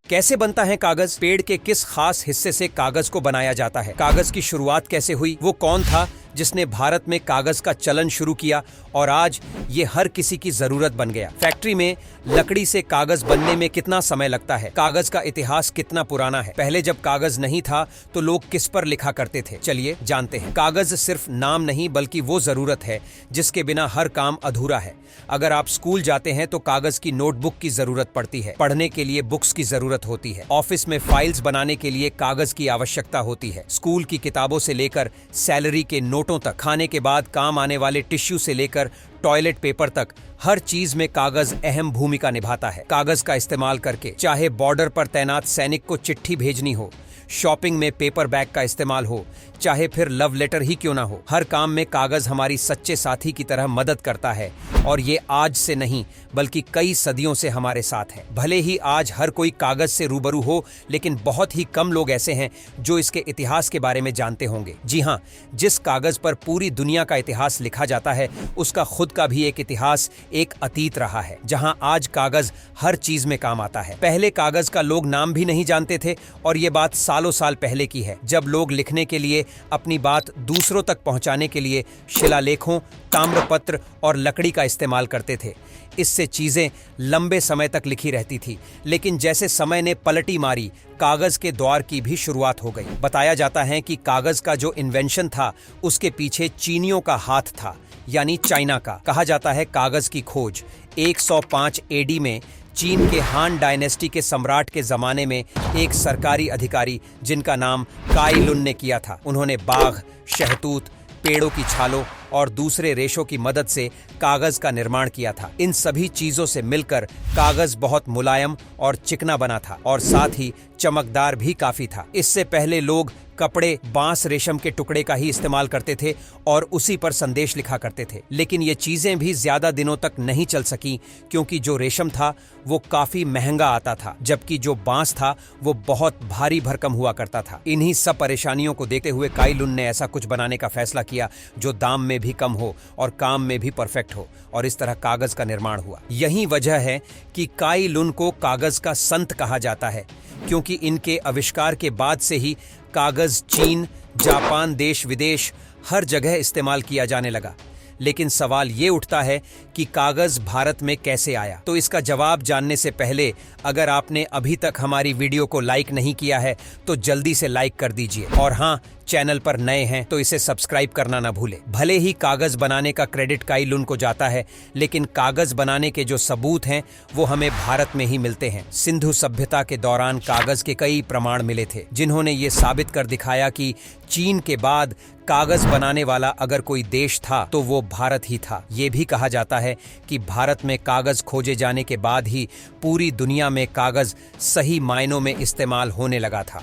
कैसे बनता है कागज? पेड़ के किस खास हिस्से से कागज को बनाया जाता है? कागज की शुरुआत कैसे हुई? वो कौन था जिसने भारत में कागज का चलन शुरू किया और आज ये हर किसी की जरूरत बन गया? फैक्ट्री में लकड़ी से कागज बनने में कितना समय लगता है? कागज का इतिहास कितना पुराना है? पहले जब कागज नहीं था तो लोग किस पर लिखा करते थे? चलिए जानते हैं। कागज सिर्फ नाम नहीं बल्कि वो जरूरत है जिसके बिना हर काम अधूरा है। अगर आप स्कूल जाते हैं तो कागज की नोटबुक की जरूरत पड़ती है, पढ़ने के लिए बुक्स की जरूरत होती है, ऑफिस में फाइल्स बनाने के लिए कागज की आवश्यकता होती है, स्कूल की किताबों से लेकर सैलरी के नोटों तक, खाने के बाद काम आने वाले टिश्यू से लेकर टॉयलेट पेपर तक, हर चीज में कागज अहम भूमिका निभाता है। कागज का इस्तेमाल करके चाहे बॉर्डर पर तैनात सैनिक को चिट्ठी भेजनी हो, शॉपिंग में पेपर बैग का इस्तेमाल हो, चाहे फिर लव लेटर ही क्यों ना हो, हर काम में कागज हमारी सच्चे साथी की तरह मदद करता है। और ये आज से नहीं बल्कि कई सदियों से हमारे साथ है। भले ही आज हर कोई कागज से रूबरू हो, लेकिन बहुत ही कम लोग ऐसे हैं जो इसके इतिहास के बारे में जानते होंगे। जी हाँ, जिस कागज पर पूरी दुनिया का इतिहास लिखा जाता है उसका खुद का भी एक इतिहास, एक अतीत रहा है, जहां आज कागज हर चीज में काम आता है। पहले कागज का लोग नाम भी नहीं जानते थे और ये बात सालों साल पहले की है, जब लोग लिखने के लिए, अपनी बात दूसरों तक पहुंचाने के लिए शिलालेखों, ताम्रपत्र और लकड़ी का इस्तेमाल करते थे। इससे चीजें लंबे समय तक लिखी रहती थी। लेकिन जैसे समय ने पलटी मारी, कागज के दौर की भी शुरुआत हो गई। बताया जाता है कि कागज का जो इन्वेंशन था उसके पीछे चीनियों का हाथ था, यानी चाइना का। कहा जाता है कागज की खोज 105 एडी में चीन के हान डायनेस्टी के सम्राट के जमाने में एक सरकारी अधिकारी जिनका नाम काई लुन ने किया था। उन्होंने बाघ, शहतूत, पेड़ों की छालों और दूसरे रेशों की मदद से कागज का निर्माण किया था। इन सभी चीजों से मिलकर कागज बहुत मुलायम और चिकना बना था और साथ ही चमकदार भी काफी था। इससे पहले लोग कपड़े, बांस, रेशम के टुकड़े का ही इस्तेमाल करते थे और उसी पर संदेश लिखा करते थे। लेकिन ये चीजें भी ज्यादा दिनों तक नहीं चल सकी, क्योंकि जो रेशम था वो काफी महंगा आता था, जबकि जो बांस था वो बहुत भारी भरकम हुआ करता था। इन्हीं सब परेशानियों को देखते हुए काई लुन ने ऐसा कुछ बनाने का फैसला किया जो दाम में भी कम हो और काम में भी परफेक्ट हो, और इस तरह कागज का निर्माण हुआ। यही वजह है कि काई लुन को कागज का संत कहा जाता है, क्योंकि इनके आविष्कार के बाद से ही कागज चीन, जापान, देश विदेश हर जगह इस्तेमाल किया जाने लगा। लेकिन सवाल ये उठता है कि कागज भारत में कैसे आया? तो इसका जवाब जानने से पहले अगर आपने अभी तक हमारी वीडियो को लाइक नहीं किया है तो जल्दी से लाइक कर दीजिए, और हाँ, चैनल पर नए हैं तो इसे सब्सक्राइब करना ना भूलें। भले ही कागज बनाने का क्रेडिट काई लुन को जाता है, लेकिन कागज बनाने के जो सबूत हैं वो हमें भारत में ही मिलते हैं। सिंधु सभ्यता के दौरान कागज के कई प्रमाण मिले थे जिन्होंने ये साबित कर दिखाया कि चीन के बाद कागज बनाने वाला अगर कोई देश था तो वो भारत ही था। ये भी कहा जाता है कि भारत में कागज खोजे जाने के बाद ही पूरी दुनिया में कागज सही मायनों में इस्तेमाल होने लगा था।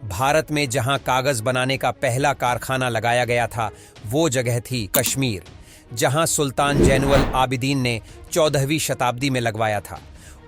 भारत में जहां कागज बनाने का पहला कारखाना लगाया गया था वो जगह थी कश्मीर, जहां सुल्तान जैनुल आबिदीन ने 14वीं शताब्दी में लगवाया था।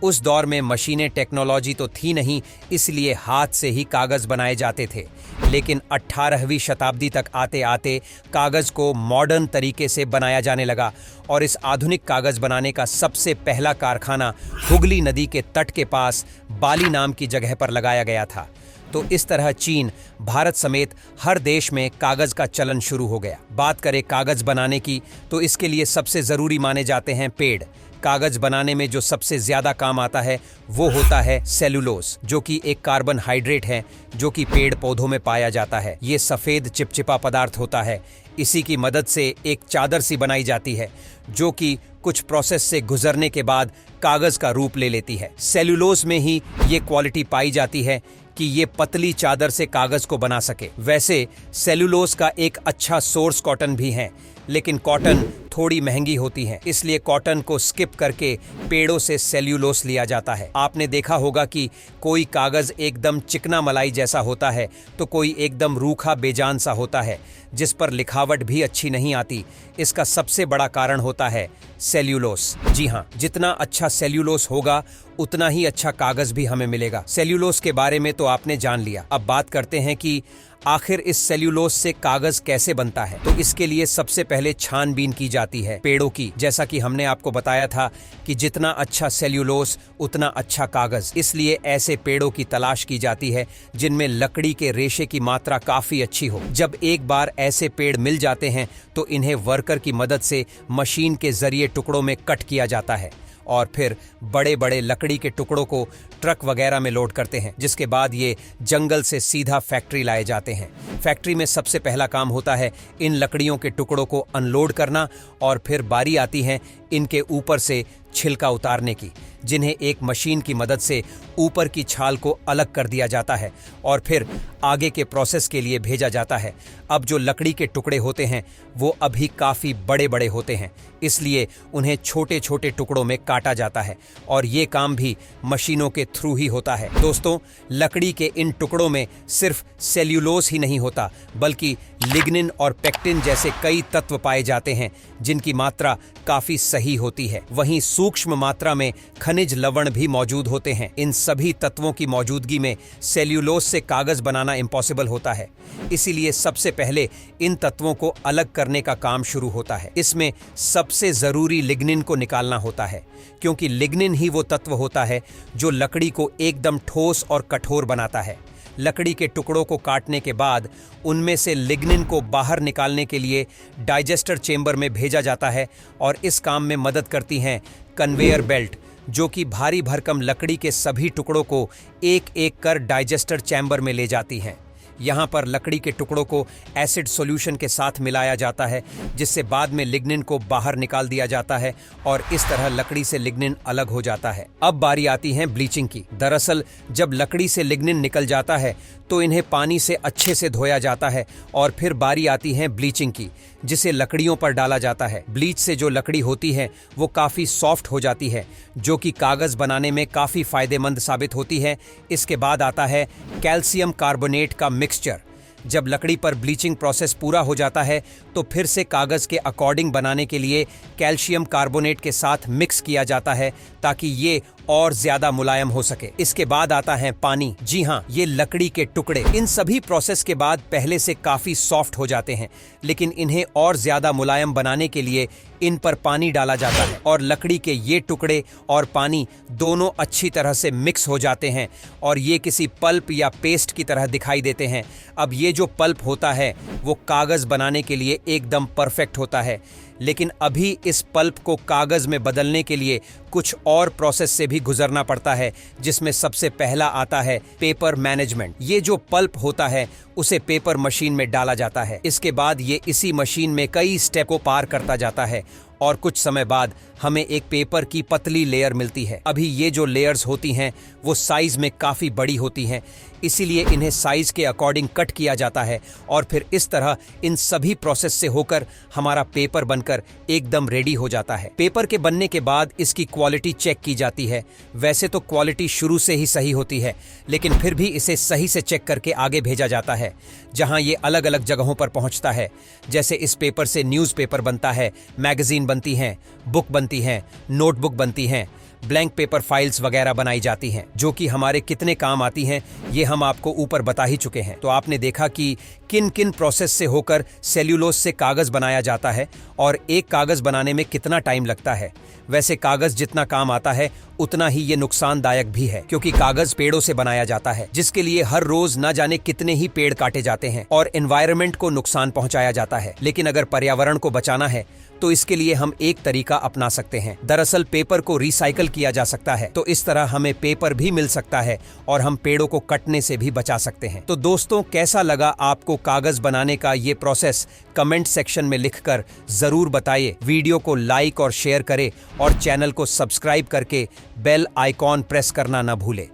उस दौर में मशीनें, टेक्नोलॉजी तो थी नहीं, इसलिए हाथ से ही कागज बनाए जाते थे। लेकिन 18वीं शताब्दी तक आते आते कागज को मॉडर्न तरीके से बनाया जाने लगा और इस आधुनिक कागज बनाने का सबसे पहला कारखाना हुगली नदी के तट के पास बाली नाम की जगह पर लगाया गया था। तो इस तरह चीन, भारत समेत हर देश में कागज का चलन शुरू हो गया। बात करें कागज बनाने की तो इसके लिए सबसे जरूरी माने जाते हैं पेड़। कागज बनाने में जो सबसे ज्यादा काम आता है वो होता है सेलुलोज, जो कि एक कार्बन हाइड्रेट है जो कि पेड़ पौधों में पाया जाता है। ये सफेद चिपचिपा पदार्थ होता है। इसी की मदद से एक चादर सी बनाई जाती है जो कि कुछ प्रोसेस से गुजरने के बाद कागज का रूप ले लेती है। सेलुलोज में ही ये क्वालिटी पाई जाती है कि ये पतली चादर से कागज को बना सके। वैसे सेलुलोज का एक अच्छा सोर्स कॉटन भी है, लेकिन कॉटन थोड़ी महंगी होती है, इसलिए कॉटन को स्किप करके पेड़ों से सेल्यूलोस लिया जाता है। आपने देखा होगा कि कोई कागज एकदम चिकना मलाई जैसा होता है तो कोई एकदम रूखा बेजान सा होता है, जिस पर लिखावट भी अच्छी नहीं आती। इसका सबसे बड़ा कारण होता है सेल्यूलोस। जी हाँ, जितना अच्छा सेल्यूलोस होगा उतना ही अच्छा कागज भी हमें मिलेगा। सेल्यूलोस के बारे में तो आपने जान लिया। अब बात करते हैं कि आखिर इस सेल्यूलोज से कागज कैसे बनता है? तो इसके लिए सबसे पहले छानबीन की जाती है पेड़ों की। जैसा कि हमने आपको बताया था कि जितना अच्छा सेल्यूलोज उतना अच्छा कागज, इसलिए ऐसे पेड़ों की तलाश की जाती है जिनमें लकड़ी के रेशे की मात्रा काफी अच्छी हो। जब एक बार ऐसे पेड़ मिल जाते हैं तो इन्हें वर्कर की मदद से मशीन के जरिए टुकड़ों में कट किया जाता है और फिर बड़े बड़े लकड़ी के टुकड़ों को ट्रक वगैरह में लोड करते हैं, जिसके बाद ये जंगल से सीधा फैक्ट्री लाए जाते हैं। फैक्ट्री में सबसे पहला काम होता है इन लकड़ियों के टुकड़ों को अनलोड करना और फिर बारी आती है इनके ऊपर से छिलका उतारने की, जिन्हें एक मशीन की मदद से ऊपर की छाल को अलग कर दिया जाता है और फिर आगे के प्रोसेस के लिए भेजा जाता है। अब जो लकड़ी के टुकड़े होते हैं वो अभी काफ़ी बड़े बड़े होते हैं, इसलिए उन्हें छोटे छोटे टुकड़ों में काटा जाता है और ये काम भी मशीनों के थ्रू ही होता है। दोस्तों, लकड़ी के इन टुकड़ों में सिर्फ सेल्यूलोज ही नहीं होता बल्कि लिग्निन और पेक्टिन जैसे कई तत्व पाए जाते हैं जिनकी मात्रा काफ़ी सही होती है। वहीं सूक्ष्म मात्रा में खनिज लवण भी मौजूद होते हैं। इन सभी तत्वों की मौजूदगी में सेल्यूलोज से कागज बनाना इम्पॉसिबल होता है, इसीलिए सबसे पहले इन तत्वों को अलग करने का काम शुरू होता है। इसमें सबसे जरूरी लिग्निन को निकालना होता है, क्योंकि लिग्निन ही वो तत्व होता है जो लकड़ी को एकदम ठोस और कठोर बनाता है। लकड़ी के टुकड़ों को काटने के बाद उनमें से लिग्निन को बाहर निकालने के लिए डाइजेस्टर चेंबर में भेजा जाता है और इस काम में मदद करती हैं कन्वेयर बेल्ट, जो कि भारी भरकम लकड़ी के सभी टुकड़ों को एक एक कर डाइजेस्टर चैम्बर में ले जाती हैं। यहाँ पर लकड़ी के टुकड़ों को एसिड सॉल्यूशन के साथ मिलाया जाता है, जिससे बाद में लिग्निन को बाहर निकाल दिया जाता है और इस तरह लकड़ी से लिग्निन अलग हो जाता है। अब बारी आती है ब्लीचिंग की। दरअसल जब लकड़ी से लिग्निन निकल जाता है तो इन्हें पानी से अच्छे से धोया जाता है और फिर बारी आती है ब्लीचिंग की, जिसे लकड़ियों पर डाला जाता है। ब्लीच से जो लकड़ी होती है वो काफ़ी सॉफ्ट हो जाती है, जो कि कागज़ बनाने में काफ़ी फायदेमंद साबित होती है। इसके बाद आता है कैल्शियम कार्बोनेट का मिक्सचर। जब लकड़ी पर ब्लीचिंग प्रोसेस पूरा हो जाता है तो फिर से कागज़ के अकॉर्डिंग बनाने के लिए कैल्शियम कार्बोनेट के साथ मिक्स किया जाता है ताकि ये और ज्यादा मुलायम हो सके। इसके बाद आता है पानी। जी हाँ, ये लकड़ी के टुकड़े इन सभी प्रोसेस के बाद पहले से काफी सॉफ्ट हो जाते हैं, लेकिन इन्हें और ज्यादा मुलायम बनाने के लिए इन पर पानी डाला जाता है और लकड़ी के ये टुकड़े और पानी दोनों अच्छी तरह से मिक्स हो जाते हैं और ये किसी पल्प या पेस्ट की तरह दिखाई देते हैं। अब ये जो पल्प होता है वो कागज बनाने के लिए एकदम परफेक्ट होता है, लेकिन अभी इस पल्प को कागज में बदलने के लिए कुछ और प्रोसेस से भी गुजरना पड़ता है, जिसमें सबसे पहला आता है पेपर मैनेजमेंट। ये जो पल्प होता है उसे पेपर मशीन में डाला जाता है। इसके बाद ये इसी मशीन में कई स्टेप को पार करता जाता है और कुछ समय बाद हमें एक पेपर की पतली लेयर मिलती है। अभी ये जो लेयर्स होती हैं वो साइज में काफ़ी बड़ी होती हैं, इसीलिए इन्हें साइज के अकॉर्डिंग कट किया जाता है और फिर इस तरह इन सभी प्रोसेस से होकर हमारा पेपर बनकर एकदम रेडी हो जाता है। पेपर के बनने के बाद इसकी क्वालिटी चेक की जाती है। वैसे तो क्वालिटी शुरू से ही सही होती है, लेकिन फिर भी इसे सही से चेक करके आगे भेजा जाता है, जहां ये अलग अलग जगहों पर पहुंचता है। जैसे इस पेपर से न्यूज़पेपर बनता है, मैगजीन बनती हैं, बुक बनती हैं, नोटबुक बनती हैं, ब्लैंक पेपर फाइल्स वगैरह बनाई जाती हैं, जो कि हमारे कितने काम आती हैं ये हम आपको ऊपर बता ही चुके हैं। तो आपने देखा कि किन किन प्रोसेस से होकर सेल्यूलोज से कागज बनाया जाता है और एक कागज बनाने में कितना टाइम लगता है। वैसे कागज जितना काम आता है उतना ही ये नुकसानदायक भी है, क्योंकि कागज पेड़ों से बनाया जाता है, जिसके लिए हर रोज न जाने कितने ही पेड़ काटे जाते हैं और एनवायरनमेंट को नुकसान पहुंचाया जाता है। लेकिन अगर पर्यावरण को बचाना है तो इसके लिए हम एक तरीका अपना सकते हैं। दरअसल पेपर को रिसाइकल किया जा सकता है, तो इस तरह हमें पेपर भी मिल सकता है और हम पेड़ों को कटने से भी बचा सकते हैं। तो दोस्तों, कैसा लगा आपको कागज बनाने का ये प्रोसेस? कमेंट सेक्शन में लिखकर जरूर बताइए। वीडियो को लाइक और शेयर करें और चैनल को सब्सक्राइब करके बेल आइकॉन प्रेस करना न भूलें।